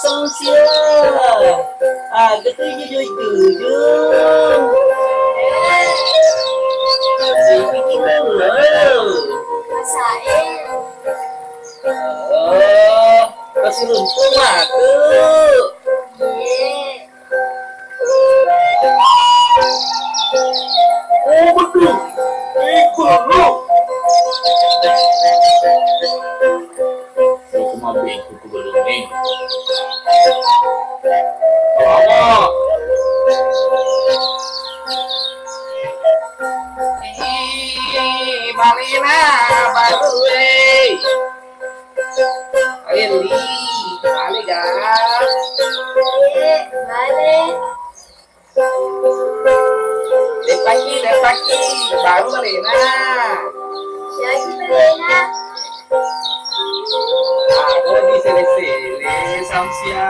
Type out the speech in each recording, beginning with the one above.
Xong chưa? Cái thứ vui cười dương. Gì cái gì nữa? Masa Kasih lumpur aku. Oh betul. Ikut lu. Lu cuma bingung ke belum nih. Lama. Marina baru Eli, balik gas. balik. Depaki, baru Marina. Siapa Marina? Aku di sini Samsia.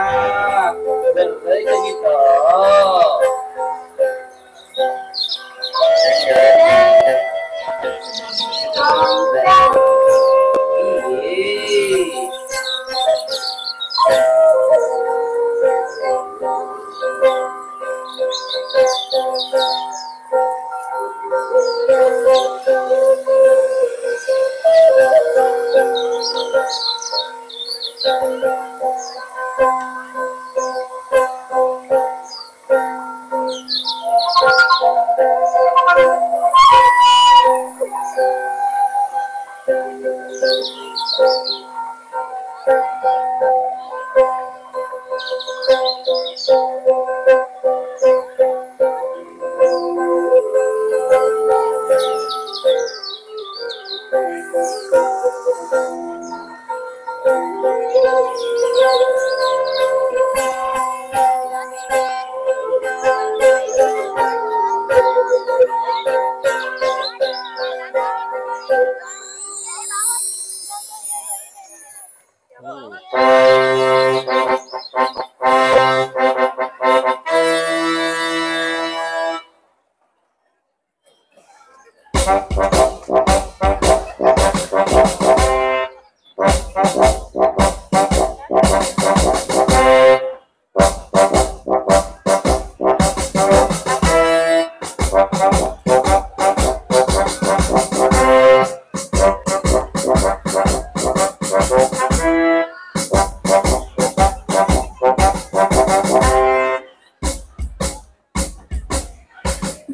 Bener kayak gitu.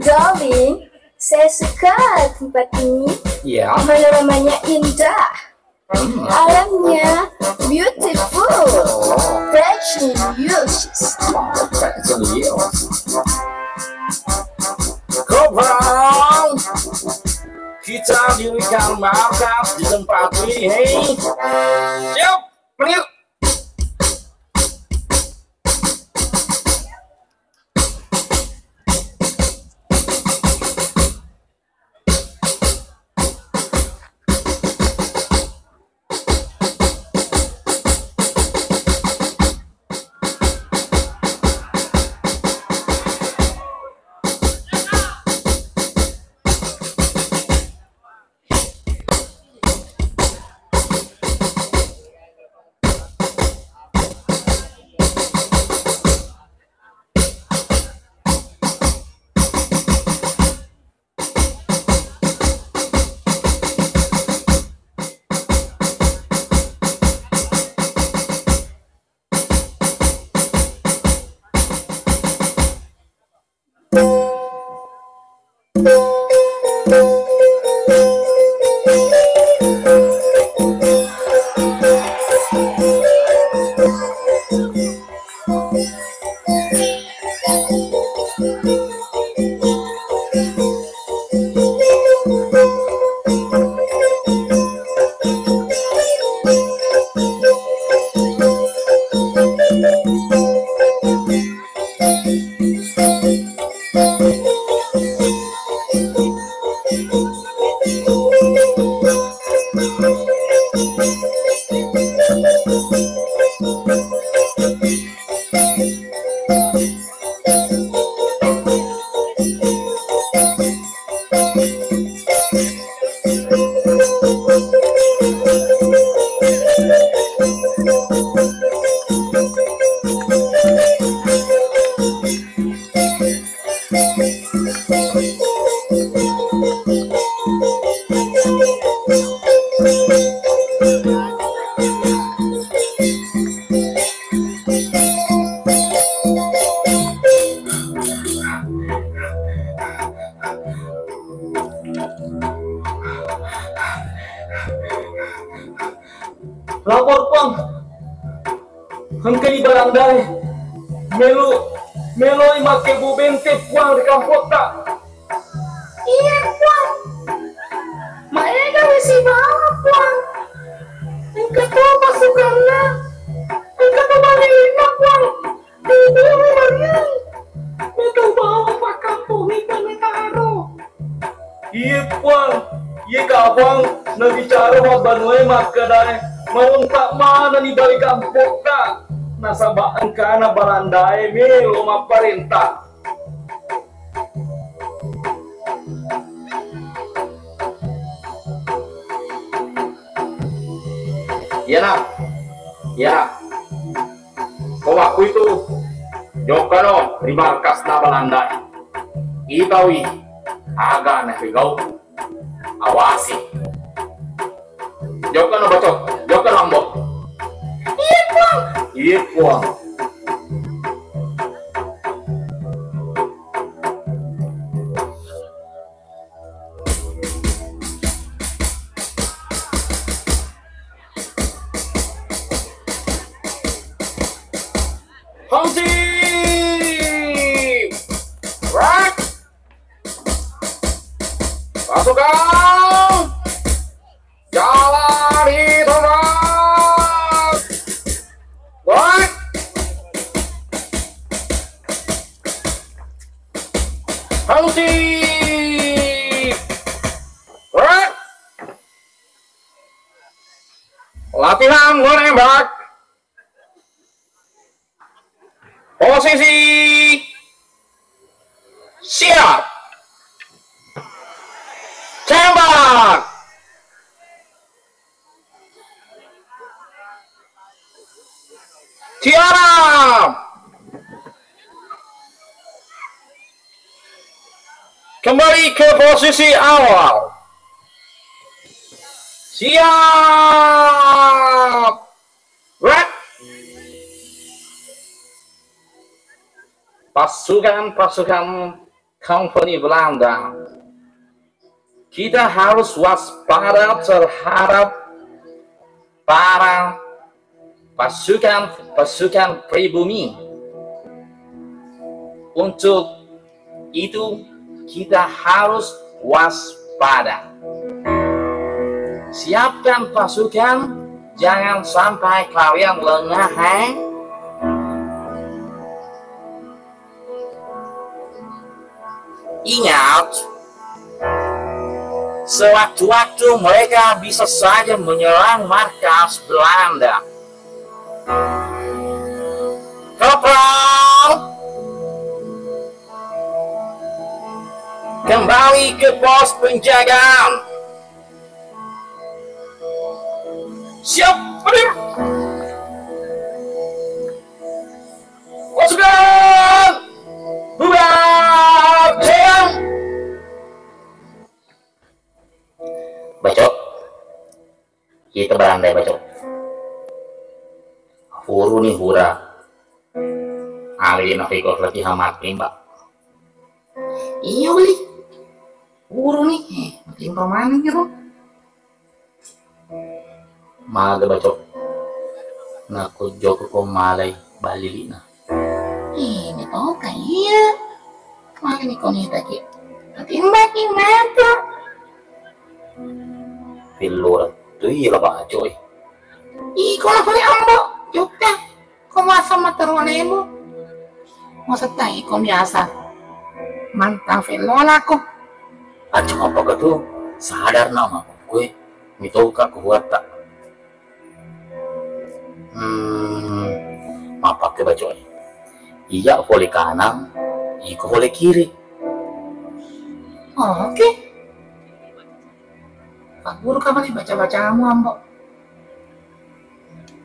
Darling, saya suka tempat ini. Ya. Panoramanya indah. Alamnya beautiful. Precious. Kobang, kita dirikan markas di tempat ini. Yuk, pergi. lapor pang. Hangkani barangay. Melo make bubente puang di kampung tak. Iya, Puang. Maega si bawa, Puang. Engkau tuh pasukannya. Engkau tuh balina, Puang. Ibu Marian. Itu bawa pak kampung itu metaro. Iya puang. Iya kawan. Nabicara mau banwe maka dai. Mau tak mana ni balik kampung tak. Nasabaan kana barandai melo maparenta. Iya nak. Ya. Kau aku itu Jokano di markas na balandai. Ikawi aga na higaw. Awasi. Jokano bacok. Jokano ambo. Iya, Puang. Iya puang. Hongsi! Right! Pasukan! Jalan hitungan! Right! Hongsi! Right! Latihan menembak! Posisi siap, tembak, tiarap, kembali ke posisi awal, siap, red. Pasukan company Belanda, kita harus waspada terhadap para pasukan pribumi. Untuk itu kita harus waspada. Siapkan pasukan, jangan sampai kalian lengah. Ingat, sewaktu-waktu mereka bisa saja menyerang markas Belanda. Kopral, kembali ke pos penjagaan. Siap, hadir. Pasukan, buat jam. Bacok, kita berandai bacok. Huru nih hura. Ali nafikor lagi hamat mbak. Iya beli. Huru nih, makin pemain gitu. Maga bacok. Naku joko ko malay balili na. Ini tau kaya. Makin ikonita ki. Makin mata. Filura tu iya ba coy. Iko na pala ambo. Yukta. Kumasa mataruan mo. Masa tayo kumiyasa. Mantang filola ko. At saka pag ito, sadar na mga kukwe. Mito ka kuwata. Mapak ba coy? Iya boleh kanan, iko boleh kiri. Oke. Pak Guru kapan nih baca-bacamu ambo?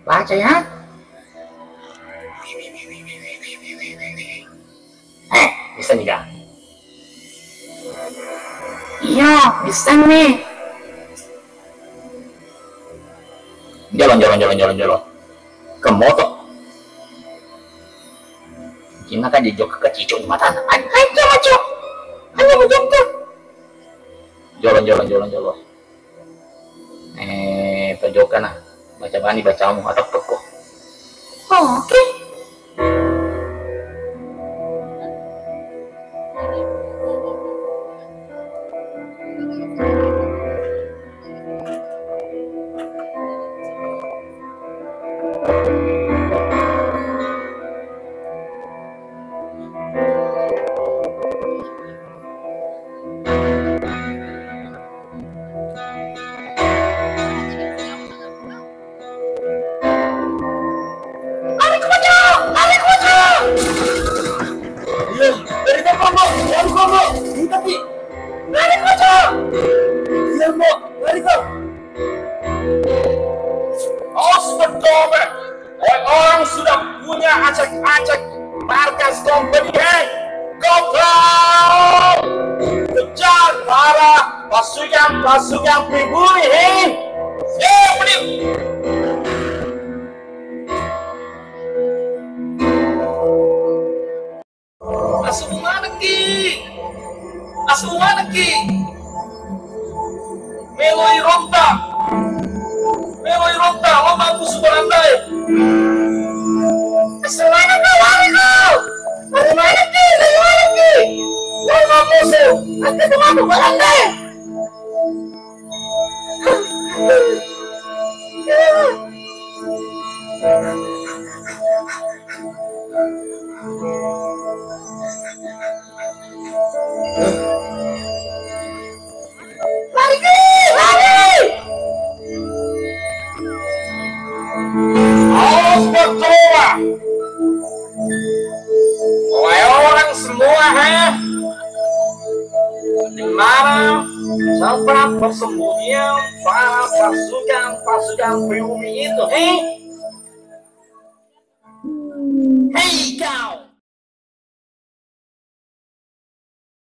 Baca ya. Bisa nih kak? Iya, bisa nih. Jalan. Ke motor. Kina kan dijok ke cicok di mata anak. Ayo, maco. Hanya begitu. Jalan. Tajokan nah. baca bani bacamu atau teko. Oh, oke. Lari ke pojok, lari ke pojok. Iya, dari Mbok, dari Mbok. Ini tapi Lari ke pojok. iya Mbok, dari kok. Oh, sebetulnya orang sudah punya acak-acak markas company, hei, goblok! Kejar para pasukan pribumi, hei! Beli! Asuh mana ki? Asuh mana ki? Meloi ronta, lomba musuh berandai. Semana kau lari kau. Lari mana ki? Lari mana ki? Lomba musuh. Aku cuma berandai. Lari ki, lari. Oh, betul. Oleh orang semua, di mana tempat persembunyian para pasukan pribumi itu, hei kau!